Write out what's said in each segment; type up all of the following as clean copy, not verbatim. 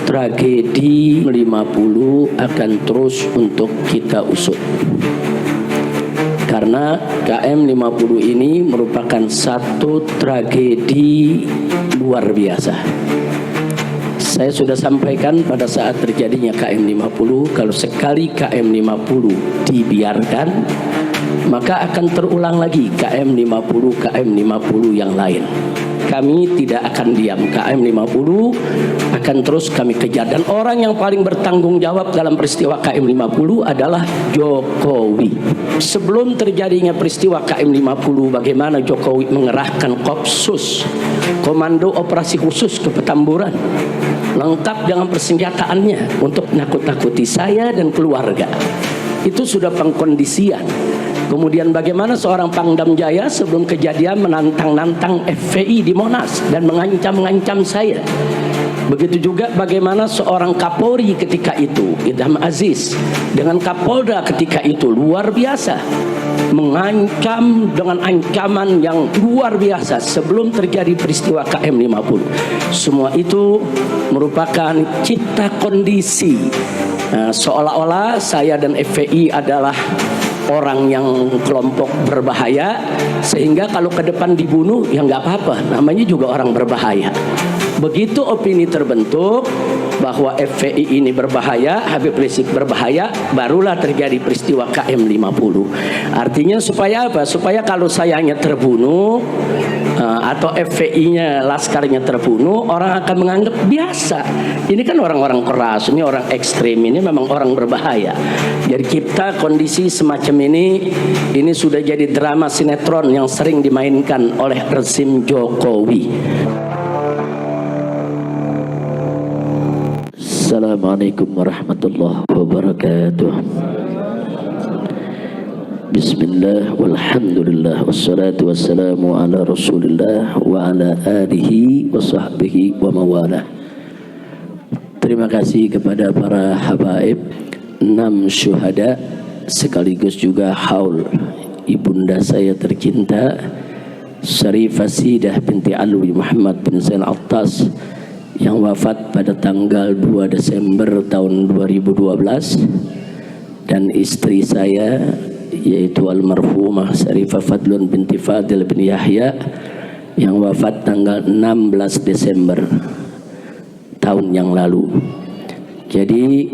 tragedi 50 akan terus untuk kita usut. Karena KM 50 ini merupakan satu tragedi luar biasa. Saya sudah sampaikan pada saat terjadinya KM 50, kalau sekali KM 50 dibiarkan, maka akan terulang lagi KM 50 yang lain. Kami tidak akan diam. KM 50 akan terus kami kejar. Dan orang yang paling bertanggung jawab dalam peristiwa KM 50 adalah Jokowi. Sebelum terjadinya peristiwa KM 50, bagaimana Jokowi mengerahkan Kopsus, Komando Operasi Khusus ke Petamburan, lengkap dengan persenjataannya untuk nakut-nakuti saya dan keluarga. Itu sudah pengkondisian. Kemudian bagaimana seorang Pangdam Jaya sebelum kejadian menantang-nantang FPI di Monas dan mengancam-ngancam saya. Begitu juga bagaimana seorang Kapolri ketika itu, Idham Aziz, dengan Kapolda ketika itu luar biasa, mengancam dengan ancaman yang luar biasa sebelum terjadi peristiwa KM 50. Semua itu merupakan cipta kondisi. Seolah-olah saya dan FPI adalah orang yang kelompok berbahaya, sehingga kalau ke depan dibunuh ya nggak apa-apa, namanya juga orang berbahaya. Begitu opini terbentuk bahwa FPI ini berbahaya, Habib Rizik berbahaya, barulah terjadi peristiwa KM 50. Artinya supaya apa? Supaya kalau sayanya terbunuh atau FPI-nya, laskarnya terbunuh, orang akan menganggap biasa. Ini kan orang-orang keras, ini orang ekstrim, ini memang orang berbahaya. Jadi kita kondisi semacam ini sudah jadi drama sinetron yang sering dimainkan oleh rezim Jokowi. Assalamualaikum warahmatullahi wabarakatuh. Bismillah walhamdulillah wassalatu wassalamu ala rasulillah wa ala alihi wa sahbihi wa mawalah. Terima kasih kepada para habaib, 6 syuhada sekaligus juga haul ibunda saya tercinta Syarifah Sidah binti Alwi Muhammad bin Zain Attas yang wafat pada tanggal 2 Desember tahun 2012, dan istri saya yaitu almarhumah Syarifah Fadlun binti Fadil bin Yahya yang wafat tanggal 16 Desember tahun yang lalu. Jadi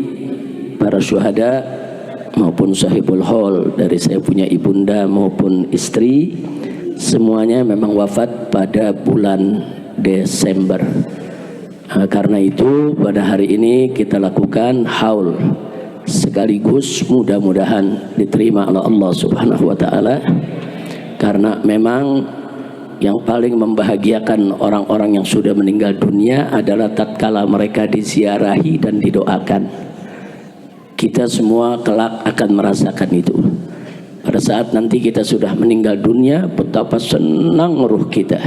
para syuhada maupun sahibul haul dari saya punya ibunda maupun istri, semuanya memang wafat pada bulan Desember. Karena itu pada hari ini kita lakukan haul, sekaligus mudah-mudahan diterima oleh Allah Subhanahu wa taala, karena memang yang paling membahagiakan orang-orang yang sudah meninggal dunia adalah tatkala mereka diziarahi dan didoakan. Kita semua kelak akan merasakan itu. Pada saat nanti kita sudah meninggal dunia, betapa senang ruh kita.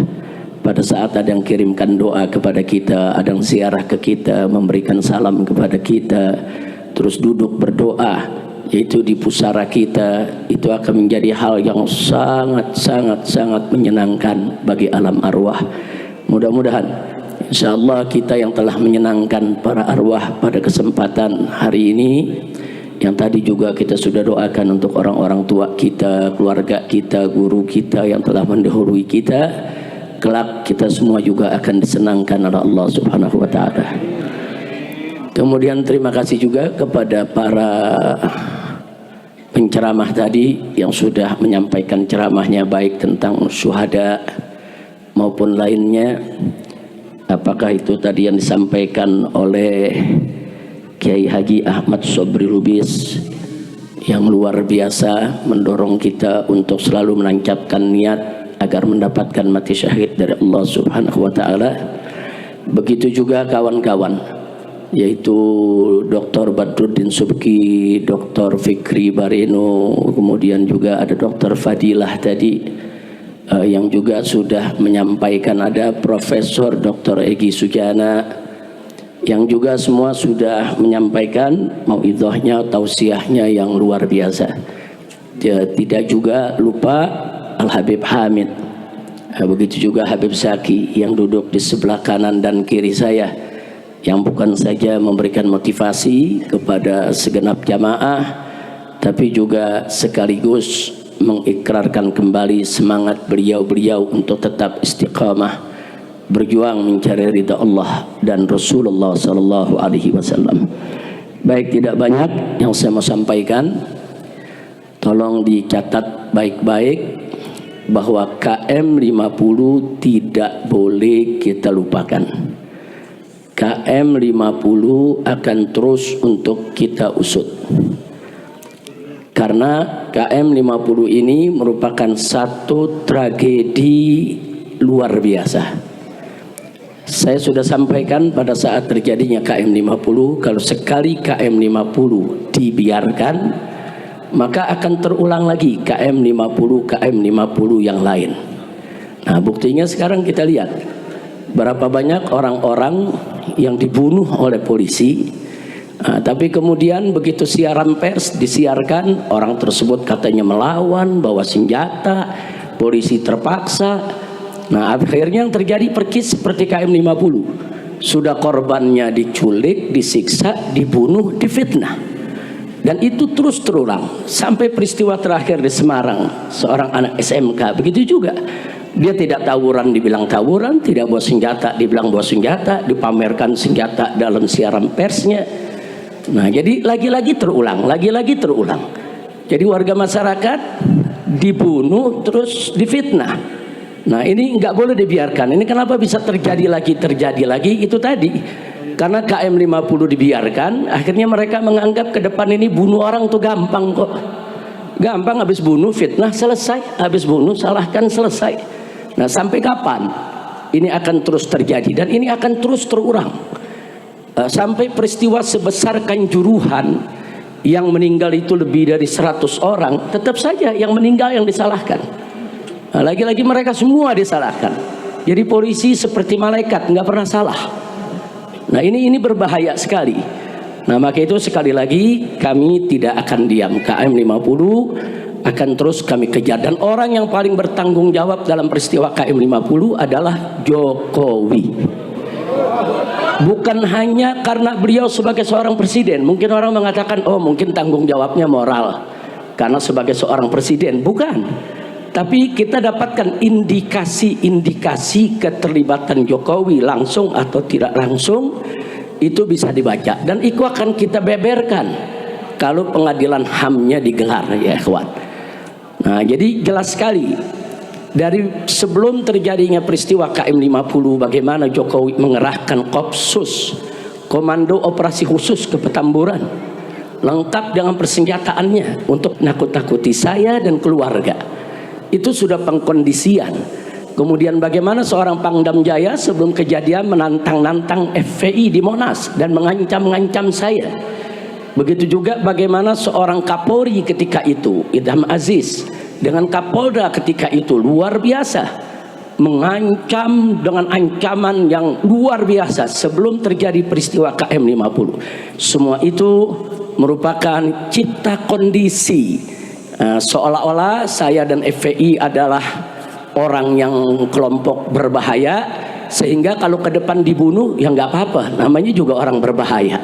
Pada saat ada yang kirimkan doa kepada kita, ada yang ziarah ke kita, memberikan salam kepada kita, terus duduk berdoa, yaitu di pusara kita, itu akan menjadi hal yang sangat menyenangkan bagi alam arwah. Mudah-mudahan insyaallah kita yang telah menyenangkan para arwah pada kesempatan hari ini, yang tadi juga kita sudah doakan untuk orang-orang tua kita, keluarga kita, guru kita yang telah mendahului kita, kelak kita semua juga akan disenangkan oleh Allah Subhanahu wa taala. Kemudian terima kasih juga kepada para penceramah tadi yang sudah menyampaikan ceramahnya, baik tentang syuhada maupun lainnya. Apakah itu tadi yang disampaikan oleh Kiai Haji Ahmad Sobri Lubis yang luar biasa mendorong kita untuk selalu menancapkan niat agar mendapatkan mati syahid dari Allah Subhanahu wa taala. Begitu juga kawan-kawan, yaitu Dr. Badruddin Subki, Dr. Fikri Bareno, kemudian juga ada Dr. Fadilah tadi yang juga sudah menyampaikan, ada Profesor Dr. Egy Sujana yang juga semua sudah menyampaikan mauidhahnya, tausiahnya yang luar biasa. Tidak juga lupa Al-Habib Hamid, begitu juga Habib Zaki yang duduk di sebelah kanan dan kiri saya, yang bukan saja memberikan motivasi kepada segenap jamaah, tapi juga sekaligus mengikrarkan kembali semangat beliau-beliau untuk tetap istiqamah berjuang mencari ridha Allah dan Rasulullah sallallahu alaihi wasallam. Baik, tidak banyak yang saya mau sampaikan. Tolong dicatat baik-baik bahwa KM 50 tidak boleh kita lupakan. KM 50 akan terus untuk kita usut. Karena KM 50 ini merupakan satu tragedi luar biasa. Saya sudah sampaikan pada saat terjadinya KM 50, kalau sekali KM 50 dibiarkan, maka akan terulang lagi KM 50 yang lain. Nah, buktinya sekarang kita lihat berapa banyak orang-orang yang dibunuh oleh polisi. Tapi kemudian begitu siaran pers disiarkan, orang tersebut katanya melawan, bawa senjata, polisi terpaksa. Nah, akhirnya yang terjadi persis seperti KM 50. Sudah korbannya diculik, disiksa, dibunuh, difitnah. Dan itu terus terulang sampai peristiwa terakhir di Semarang, seorang anak SMK begitu juga. Dia tidak tawuran dibilang tawuran, tidak bawa senjata dibilang bawa senjata, dipamerkan senjata dalam siaran persnya. Nah, jadi lagi-lagi terulang, lagi-lagi terulang. Jadi warga masyarakat dibunuh terus difitnah. Nah, ini nggak boleh dibiarkan. Ini kenapa bisa terjadi lagi itu tadi. Karena KM 50 dibiarkan, akhirnya mereka menganggap ke depan ini bunuh orang tuh gampang kok. Gampang, habis bunuh fitnah selesai, habis bunuh salahkan selesai. Nah, sampai kapan ini akan terus terjadi dan ini akan terus terulang. Sampai peristiwa sebesar Kanjuruhan yang meninggal itu lebih dari 100 orang, tetap saja yang meninggal yang disalahkan. Nah, lagi-lagi mereka semua disalahkan. Jadi polisi seperti malaikat, nggak pernah salah. Nah, ini berbahaya sekali. Nah, maka itu sekali lagi kami tidak akan diam. KM 50 akan terus kami kejar. Dan orang yang paling bertanggung jawab dalam peristiwa KM 50 adalah Jokowi. Bukan hanya karena beliau sebagai seorang presiden. Mungkin orang mengatakan, oh mungkin tanggung jawabnya moral karena sebagai seorang presiden. Bukan. Tapi kita dapatkan indikasi-indikasi keterlibatan Jokowi langsung atau tidak langsung, itu bisa dibaca dan itu akan kita beberkan kalau pengadilan HAM-nya digelar, ya ikhwan. Nah, jadi jelas sekali dari sebelum terjadinya peristiwa KM 50 bagaimana Jokowi mengerahkan Kopsus, Komando Operasi Khusus ke Petamburan, lengkap dengan persenjataannya untuk nakut-nakuti saya dan keluarga. Itu sudah pengkondisian. Kemudian bagaimana seorang Pangdam Jaya sebelum kejadian menantang-nantang FPI di Monas dan mengancam-ngancam saya. Begitu juga bagaimana seorang Kapolri ketika itu, Idham Aziz, dengan Kapolda ketika itu luar biasa, mengancam dengan ancaman yang luar biasa sebelum terjadi peristiwa KM 50. Semua itu merupakan cipta kondisi. Seolah-olah saya dan FPI adalah orang yang kelompok berbahaya, sehingga kalau ke depan dibunuh ya nggak apa-apa, namanya juga orang berbahaya.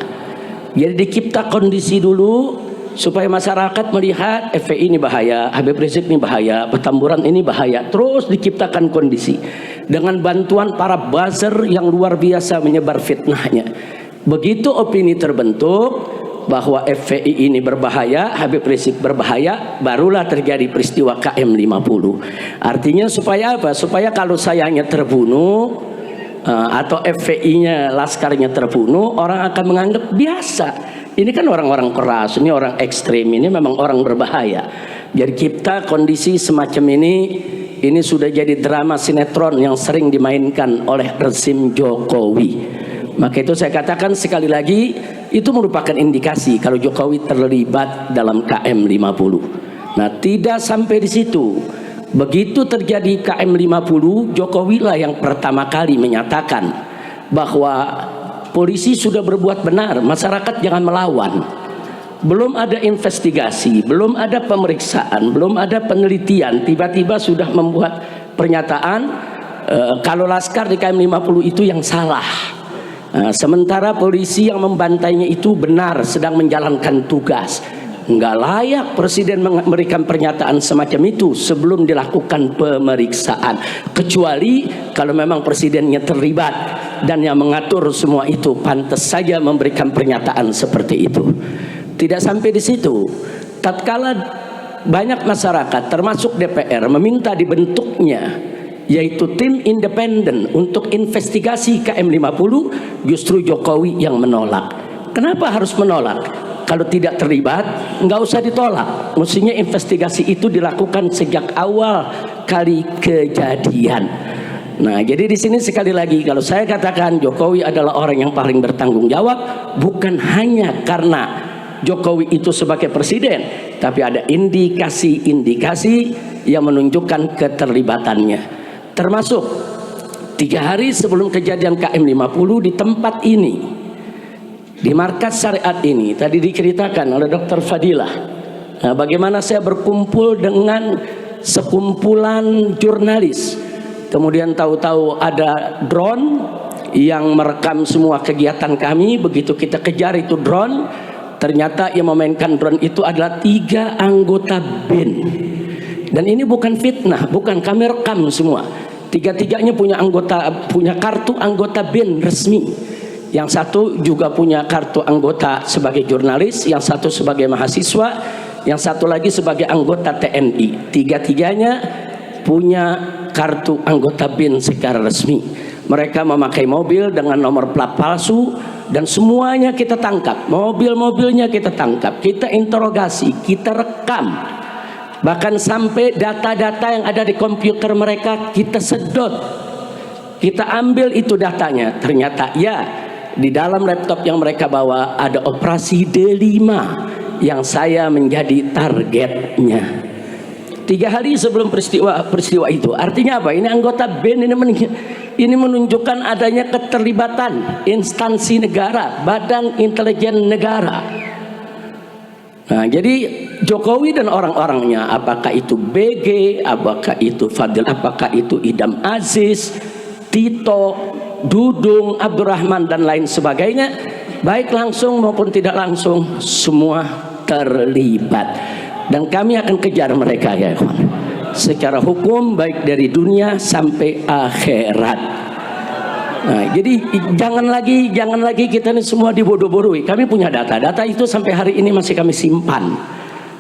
Jadi dicipta kondisi dulu supaya masyarakat melihat FPI ini bahaya, Habib Rizik ini bahaya, Petamburan ini bahaya. Terus diciptakan kondisi dengan bantuan para buzzer yang luar biasa menyebar fitnahnya. Begitu opini terbentuk bahwa FPI ini berbahaya, Habib Rizik berbahaya, barulah terjadi peristiwa KM 50. Artinya supaya apa? Supaya kalau sayanya terbunuh atau FPI-nya, laskarnya terbunuh, orang akan menganggap biasa. Ini kan orang-orang keras, ini orang ekstrim, ini memang orang berbahaya. Jadi kita kondisi semacam ini sudah jadi drama sinetron yang sering dimainkan oleh rezim Jokowi. Maka itu saya katakan sekali lagi, itu merupakan indikasi kalau Jokowi terlibat dalam KM 50. Nah, tidak sampai di situ. Begitu terjadi KM 50, Jokowi lah yang pertama kali menyatakan bahwa polisi sudah berbuat benar, masyarakat jangan melawan. Belum ada investigasi, belum ada pemeriksaan, belum ada penelitian, tiba-tiba sudah membuat pernyataan kalau laskar di KM 50 itu yang salah. Sementara polisi yang membantainya itu benar sedang menjalankan tugas. Nggak layak Presiden memberikan pernyataan semacam itu sebelum dilakukan pemeriksaan, kecuali kalau memang Presidennya terlibat dan yang mengatur semua itu, pantas saja memberikan pernyataan seperti itu. Tidak sampai di situ, tatkala banyak masyarakat termasuk DPR meminta dibentuknya yaitu tim independen untuk investigasi KM50, justru Jokowi yang menolak. Kenapa harus menolak? Kalau tidak terlibat, nggak usah ditolak. Mestinya investigasi itu dilakukan sejak awal kali kejadian. Nah, jadi di sini sekali lagi kalau saya katakan Jokowi adalah orang yang paling bertanggung jawab, bukan hanya karena Jokowi itu sebagai presiden, tapi ada indikasi-indikasi yang menunjukkan keterlibatannya. Termasuk 3 hari sebelum kejadian KM50 di tempat ini, di markas syariat ini, tadi diceritakan oleh Dr. Fadilah, bagaimana saya berkumpul dengan sekumpulan jurnalis. Kemudian tahu-tahu ada drone yang merekam semua kegiatan kami. Begitu kita kejar itu drone, ternyata yang memainkan drone itu adalah 3 anggota BIN. Dan ini bukan fitnah, bukan, kami rekam semua. 3-tiganya punya kartu anggota BIN resmi. Yang satu juga punya kartu anggota sebagai jurnalis, yang satu sebagai mahasiswa, yang satu lagi sebagai anggota TNI. 3-tiganya punya kartu anggota BIN secara resmi. Mereka memakai mobil dengan nomor plat palsu dan semuanya kita tangkap. Mobil-mobilnya kita tangkap, kita interogasi, kita rekam. Bahkan sampai data-data yang ada di komputer mereka kita sedot. Kita ambil itu datanya. Ternyata ya, di dalam laptop yang mereka bawa ada operasi D5 yang saya menjadi targetnya. 3 hari sebelum peristiwa itu. Artinya apa? Ini anggota BIN ini menunjukkan adanya keterlibatan instansi negara, badan intelijen negara. Nah, jadi Jokowi dan orang-orangnya, apakah itu BG, apakah itu Fadil, apakah itu Idam Aziz, Tito, Dudung, Abdurrahman dan lain sebagainya, baik langsung maupun tidak langsung, semua terlibat. Dan kami akan kejar mereka ya kawan, secara hukum, baik dari dunia sampai akhirat. Nah, jadi jangan lagi kita ini semua dibodoh-bodohi. Kami punya data itu sampai hari ini masih kami simpan.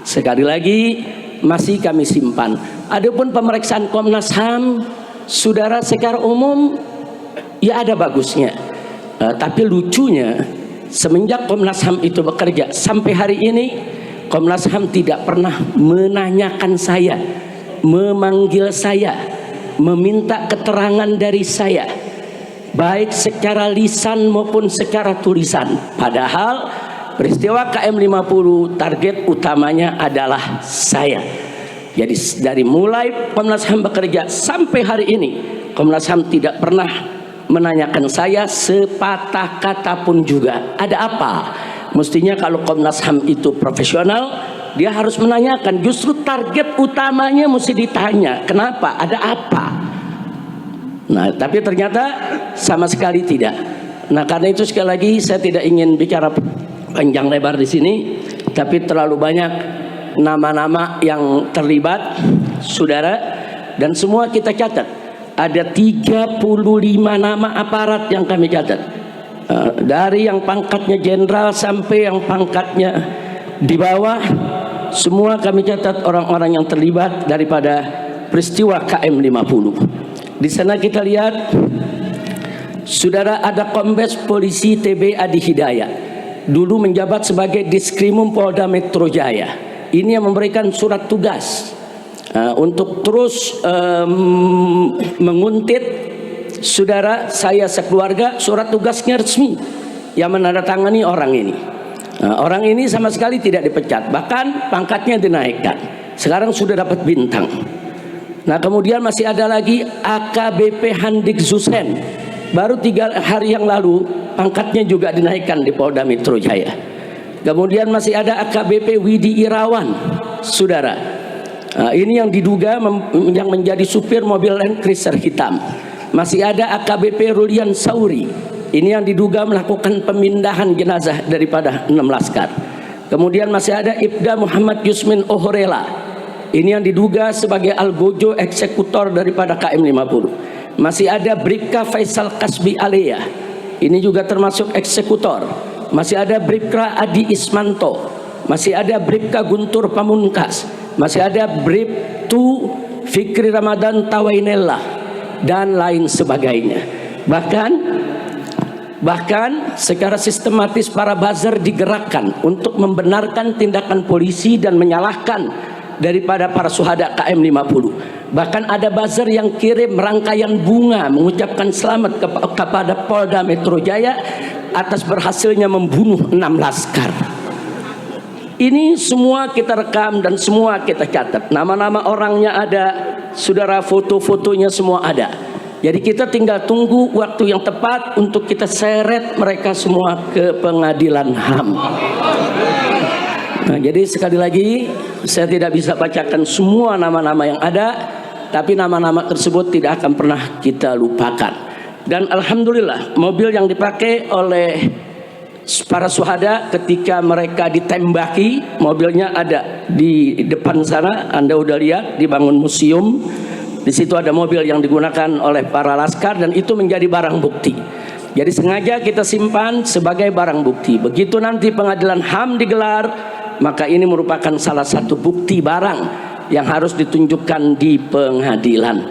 Sekali lagi masih kami simpan. Adapun pemeriksaan Komnas HAM, saudara, secara umum ya ada bagusnya, tapi lucunya semenjak Komnas HAM itu bekerja sampai hari ini, Komnas HAM tidak pernah menanyakan saya, memanggil saya, meminta keterangan dari saya, baik secara lisan maupun secara tulisan. Padahal peristiwa KM50 target utamanya adalah saya. Jadi dari mulai Komnas HAM bekerja sampai hari ini, Komnas HAM tidak pernah menanyakan saya sepatah kata pun juga. Ada apa? Mestinya kalau Komnas HAM itu profesional, dia harus menanyakan. Justru target utamanya mesti ditanya, kenapa? Ada apa? Nah, tapi ternyata sama sekali tidak. Nah, karena itu sekali lagi saya tidak ingin bicara panjang lebar di sini, tapi terlalu banyak nama-nama yang terlibat, saudara, dan semua kita catat. Ada 35 nama aparat yang kami catat, dari yang pangkatnya jenderal sampai yang pangkatnya di bawah, semua kami catat orang-orang yang terlibat daripada peristiwa KM50. Di sana kita lihat, saudara, ada Kombes Polisi TB Adi Hidayat, dulu menjabat sebagai Diskrimum Polda Metro Jaya. Ini yang memberikan surat tugas untuk terus menguntit saudara saya sekeluarga. Surat tugasnya resmi yang menandatangani orang ini. Orang ini sama sekali tidak dipecat, bahkan pangkatnya dinaikkan. Sekarang sudah dapat bintang. Nah, kemudian masih ada lagi AKBP Handik Zusen, baru 3 hari yang lalu pangkatnya juga dinaikkan di Polda Metro Jaya. Kemudian masih ada AKBP Widi Irawan, saudara. Ini yang diduga yang menjadi supir mobil Land Cruiser hitam. Masih ada AKBP Rulian Sauri, Ini yang diduga melakukan pemindahan jenazah daripada 6 laskar. Kemudian masih ada Ibda Muhammad Yusmin Ohorela. Ini yang diduga sebagai algojo eksekutor daripada KM 50. Masih ada Bribka Faisal Kasbi Alea. Ini juga termasuk eksekutor. Masih ada Bribka Adi Ismanto. Masih ada Bribka Guntur Pamungkas. Masih ada Bribtu Fikri Ramadan Tawainellah dan lain sebagainya. Bahkan secara sistematis para buzzer digerakkan untuk membenarkan tindakan polisi dan menyalahkan daripada para syuhada KM 50. Bahkan ada buzzer yang kirim rangkaian bunga mengucapkan selamat kepada Polda Metro Jaya atas berhasilnya membunuh 6 laskar. Ini semua kita rekam dan semua kita catat. Nama-nama orangnya ada, saudara, foto-fotonya semua ada. Jadi kita tinggal tunggu waktu yang tepat untuk kita seret mereka semua ke pengadilan HAM. Nah, jadi sekali lagi saya tidak bisa bacakan semua nama-nama yang ada, tapi nama-nama tersebut tidak akan pernah kita lupakan. Dan alhamdulillah mobil yang dipakai oleh para syuhada ketika mereka ditembaki, mobilnya ada di depan sana, Anda udah lihat dibangun museum. Di situ ada mobil yang digunakan oleh para laskar dan itu menjadi barang bukti. Jadi sengaja kita simpan sebagai barang bukti. Begitu nanti pengadilan HAM digelar, maka ini merupakan salah satu bukti barang yang harus ditunjukkan di pengadilan.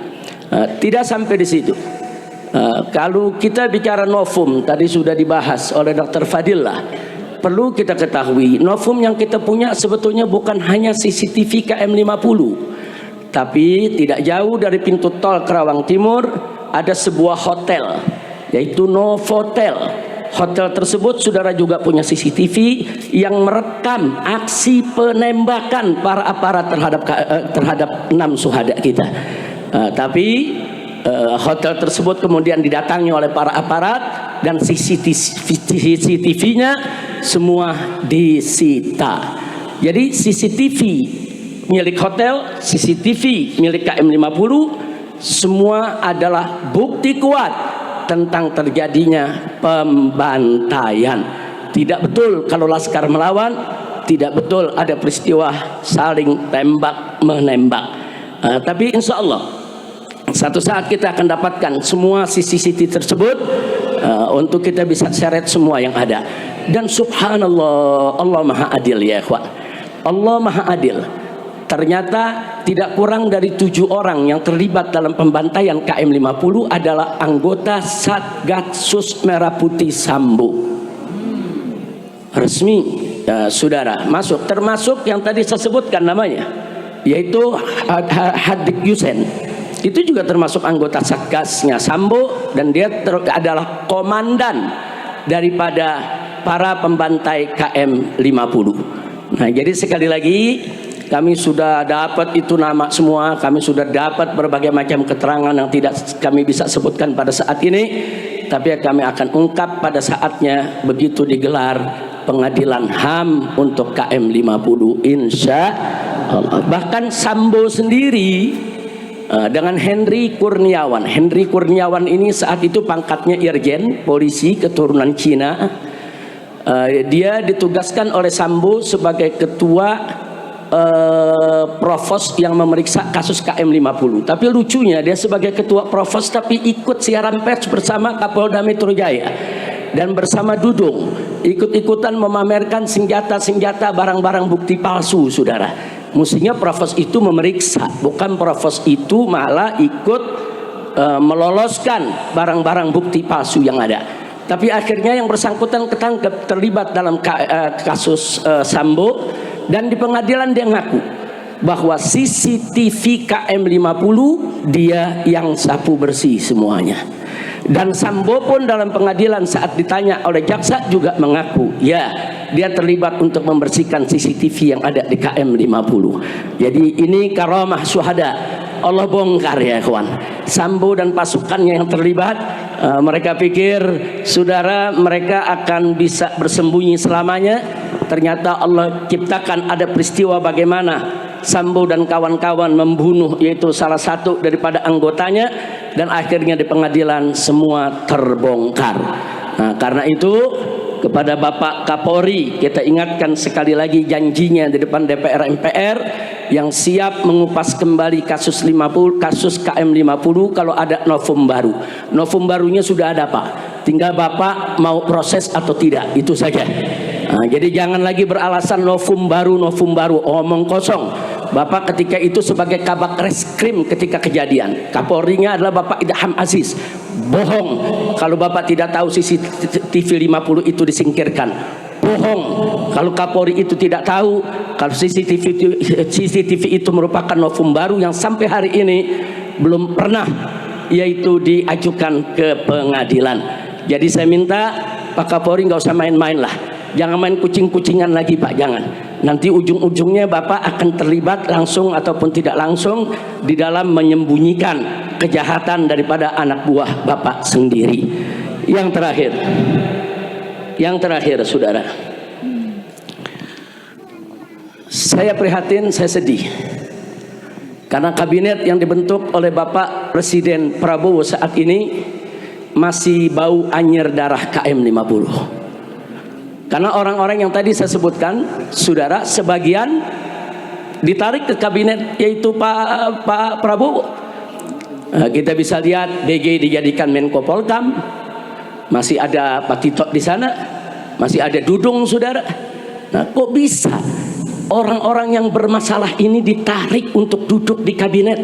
Tidak sampai di situ. Kalau kita bicara novum, tadi sudah dibahas oleh Dr. Fadillah. Perlu kita ketahui, novum yang kita punya sebetulnya bukan hanya CCTV KM 50. Tapi tidak jauh dari pintu tol Kerawang Timur ada sebuah hotel, yaitu Novotel. Hotel tersebut saudara juga punya CCTV yang merekam aksi penembakan para aparat terhadap 6 syuhada kita. Tapi hotel tersebut kemudian didatangi oleh para aparat dan CCTV-nya semua disita. Jadi CCTV milik hotel, CCTV milik KM 50 semua adalah bukti kuat tentang terjadinya pembantaian. Tidak betul kalau laskar melawan, tidak betul ada peristiwa saling tembak menembak. Tapi insya Allah satu saat kita akan dapatkan semua CCTV tersebut untuk kita bisa seret semua yang ada. Dan subhanallah, Allah maha adil ya ikhwan. Allah maha adil. Ternyata tidak kurang dari 7 orang yang terlibat dalam pembantaian KM 50 adalah anggota Satgasus Merah Putih Sambo. Resmi saudara masuk, termasuk yang tadi saya sebutkan namanya, yaitu Hadik Yusen. Itu juga termasuk anggota Satgasnya Sambo dan dia adalah komandan daripada para pembantai KM 50. Nah, jadi sekali lagi kami sudah dapat itu nama semua, kami sudah dapat berbagai macam keterangan yang tidak kami bisa sebutkan pada saat ini, tapi kami akan ungkap pada saatnya begitu digelar pengadilan HAM untuk KM 50 insya Allah. Bahkan Sambo sendiri dengan Henry Kurniawan. Henry Kurniawan ini saat itu pangkatnya Irjen polisi keturunan Cina. Dia ditugaskan oleh Sambo sebagai ketua provos yang memeriksa kasus KM 50. Tapi lucunya dia sebagai ketua provos tapi ikut siaran pers bersama Kapolda Metro Jaya dan bersama Dudung ikut-ikutan memamerkan senjata-senjata barang-barang bukti palsu saudara. Mestinya provos itu memeriksa, bukan provos itu malah ikut meloloskan barang-barang bukti palsu yang ada. Tapi akhirnya yang bersangkutan ketangkep terlibat dalam kasus Sambo. Dan di pengadilan dia ngaku bahwa CCTV KM 50 dia yang sapu bersih semuanya. Dan Sambo pun dalam pengadilan saat ditanya oleh jaksa juga mengaku ya dia terlibat untuk membersihkan CCTV yang ada di KM 50. Jadi ini karamah syuhada. Allah bongkar ya kawan. Sambo dan pasukannya yang terlibat, mereka pikir saudara mereka akan bisa bersembunyi selamanya. Ternyata Allah ciptakan ada peristiwa bagaimana Sambo dan kawan-kawan membunuh yaitu salah satu daripada anggotanya, dan akhirnya di pengadilan semua terbongkar. Nah, karena itu kepada Bapak Kapolri kita ingatkan sekali lagi janjinya di depan DPR MPR yang siap mengupas kembali kasus KM50 kalau ada novum baru. Novum barunya sudah ada Pak, tinggal Bapak mau proses atau tidak, itu saja. Nah, jadi jangan lagi beralasan novum baru, omong kosong. Bapak ketika itu sebagai kabak reskrim ketika kejadian, Kapolrinya adalah Bapak Idham Aziz. Bohong kalau Bapak tidak tahu CCTV 50 itu disingkirkan. Bohong kalau Kapolri itu tidak tahu kalau CCTV itu merupakan novum baru yang sampai hari ini belum pernah yaitu diajukan ke pengadilan. Jadi saya minta Pak Kapolri nggak usah main-main lah, jangan main kucing-kucingan lagi Pak, jangan. Nanti ujung-ujungnya Bapak akan terlibat langsung ataupun tidak langsung di dalam menyembunyikan kejahatan daripada anak buah Bapak sendiri. Yang terakhir saudara, saya prihatin, saya sedih karena kabinet yang dibentuk oleh Bapak Presiden Prabowo saat ini masih bau anyir darah KM50. Karena orang-orang yang tadi saya sebutkan, saudara, sebagian ditarik ke kabinet yaitu Pak Prabowo. Kita bisa lihat DG dijadikan Menko Polkam, masih ada Pak Tito di sana, masih ada Dudung, saudara. Nah, kok bisa orang-orang yang bermasalah ini ditarik untuk duduk di kabinet?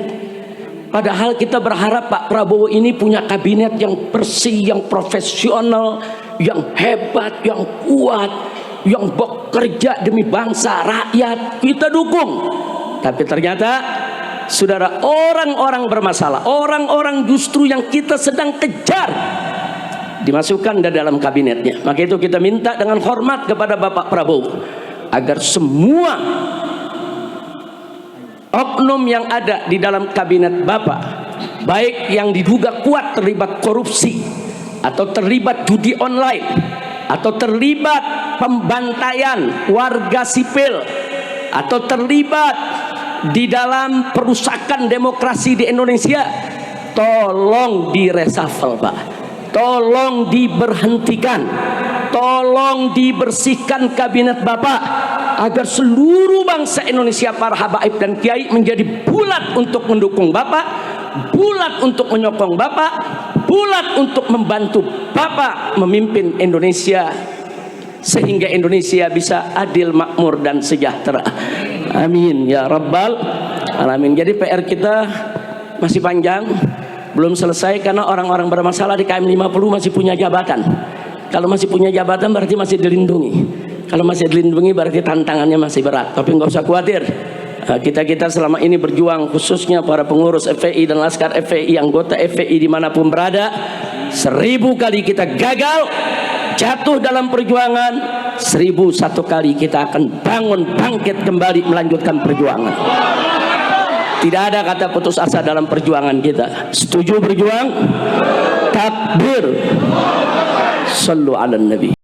Padahal kita berharap Pak Prabowo ini punya kabinet yang bersih, yang profesional, yang hebat, yang kuat, yang bekerja demi bangsa, rakyat. Kita dukung. Tapi ternyata saudara, orang-orang bermasalah, orang-orang justru yang kita sedang kejar dimasukkan ke dalam kabinetnya. Maka itu kita minta dengan hormat kepada Bapak Prabowo agar semua oknum yang ada di dalam kabinet Bapak, baik yang diduga kuat terlibat korupsi atau terlibat judi online atau terlibat pembantaian warga sipil atau terlibat di dalam perusakan demokrasi di Indonesia, tolong diresafel Pak, tolong diberhentikan, tolong dibersihkan kabinet Bapak agar seluruh bangsa Indonesia, para habaib dan kiai menjadi bulat untuk mendukung Bapak, bulat untuk menyokong Bapak, bulat untuk membantu Bapak memimpin Indonesia sehingga Indonesia bisa adil, makmur dan sejahtera. Amin ya rabbal alamin. Jadi PR kita masih panjang, belum selesai karena orang-orang bermasalah di KM50 masih punya jabatan. Kalau masih punya jabatan berarti masih dilindungi. Kalau masih dilindungi berarti tantangannya masih berat. Tapi nggak usah khawatir. Kita selama ini berjuang, khususnya para pengurus FPI dan laskar FPI, anggota FPI dimanapun berada, 1000 kali kita gagal, jatuh dalam perjuangan, 1001 kali kita akan bangun, bangkit kembali, melanjutkan perjuangan. Tidak ada kata putus asa dalam perjuangan kita. Setuju berjuang? Takbir. Sallu ala Nabi.